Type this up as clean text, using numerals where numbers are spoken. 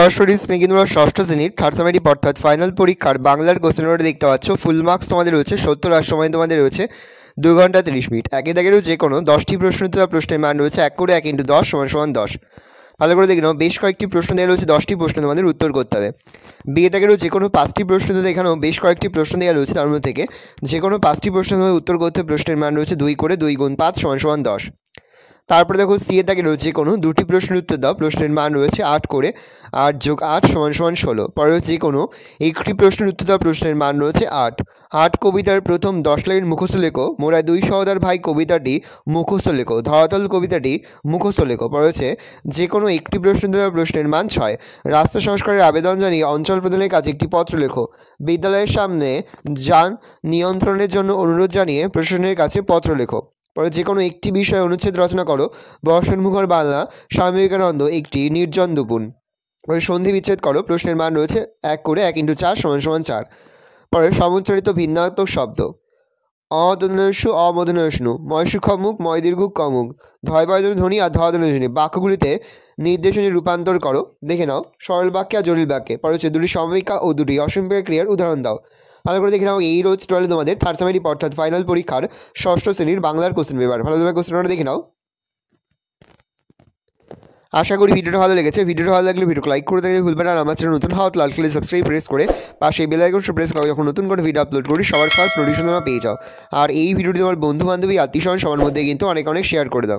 সরাসরি স্ক্রিনে কিন্তু তোমরা ষষ্ঠ শ্রেণীর থার্ড সেমিস্টার অর্থাৎ ফাইনাল পরীক্ষার বাংলার কোশ্চেন পেপারটা দেখতে পাচ্ছ। ফুল মার্কস তোমাদের রয়েছে 70, আর সময় তোমাদের রয়েছে 2 ঘন্টা 30 মিনিট। একে দাগেরও যে কোনো 10টি প্রশ্ন উত্তর প্রশ্নের মান রয়েছে 1 করে 1 × 10 = 10। ভালো করে দেখে নাও, বেশ কয়েকটি প্রশ্ন দেওয়া রয়েছে, 10টি প্রশ্ন তোমাদের উত্তর করতে হবে। বিয়ে দাগেরও যে কোনো 5টি প্রশ্ন দিতে, এখানেও বেশ কয়েকটি প্রশ্ন দেওয়া রয়েছে, তার মধ্যে থেকে যে কোনো 5টি প্রশ্ন তোমাদের উত্তর করতে হবে। প্রশ্নের মান রয়েছে 2 করে 2 × 5 = 10। তারপরে দেখো সিএ দাগে রয়েছে কোনো 2টি প্রশ্নের উত্তর দাও, প্রশ্নের মান রয়েছে 8 করে 8 + 8 = 16। পরে যে কোনো একটি প্রশ্নের উত্তর দাও, প্রশ্নের মান রয়েছে 8। 8 কবিতার প্রথম 10 লাইন মুখস্থ লেখো। মোরা দুই সহোদর ভাই কবিতাটি মুখস্থ লেখো। ধরাতল কবিতাটি মুখস্থ লেখো। পরে যে কোনো একটি প্রশ্ন দাও, প্রশ্নের মান 6। রাস্তা সংস্কারের আবেদন জানিয়ে অঞ্চল প্রধানের কাছে একটি পত্র লেখো। বিদ্যালয়ের সামনে যান নিয়ন্ত্রণের জন্য অনুরোধ জানিয়ে প্রশাসনের কাছে পত্র লেখো। পরে যে কোনো একটি বিষয়ে অনুচ্ছেদ রচনা করো। বর্ষণমুখর বাংলা, স্বামী বিবেকানন্দ, একটি নির্জন দুপুন। পরে সন্ধি বিচ্ছেদ করো। প্রশ্নের মান রয়েছে 1 করে 1 × 4 = 4। পরে সমুচ্চারিত ভিন্নাত্মক শব্দ অদনস্যু অমদনস্নু, ময়সু খমুক ময় দীর্ঘ কমুক, ধয় বয়দন ধ্বনি আর ধ্বনি বাক্যগুলিতে নির্দেশনী রূপান্তর করো। দেখে নাও সরল বাক্যে আর জটিল বাক্যে। পরে দুটি সমবিকা ও দুটি অসমবিকা ক্রিয়ার উদাহরণ দাও। ভালো করে দেখে নাও, এই রোজ টোটালে তোমাদের থার্ড সেমিস্টার অর্থাৎ ফাইনাল পরীক্ষার ষষ্ঠ শ্রেণীর বাংলার কোশ্চেন পেপার। ভালোভাবে কোশ্চেনটা দেখে নাও। আশা করি ভিডিওটা ভালো লেগেছে। ভিডিওটা ভালো লাগলে ভিডিওকে লাইক করে দিতে ভুলবেন, আর আমার চ্যানেল নতুন হওয়া লাল কালার সাবস্ক্রাইব প্রেস করে পাশে বেল আইকনটা প্রেস করো, যখন নতুন করে ভিডিও আপলোড করি সবার ফার্স্ট নোটিফিকেশন তোমরা পেয়ে যাও। আর এই ভিডিওটি তোমার বন্ধু বান্ধবী আত্মীয়স্বজন সবার মধ্যে কিন্তু অনেক শেয়ার করে দাও।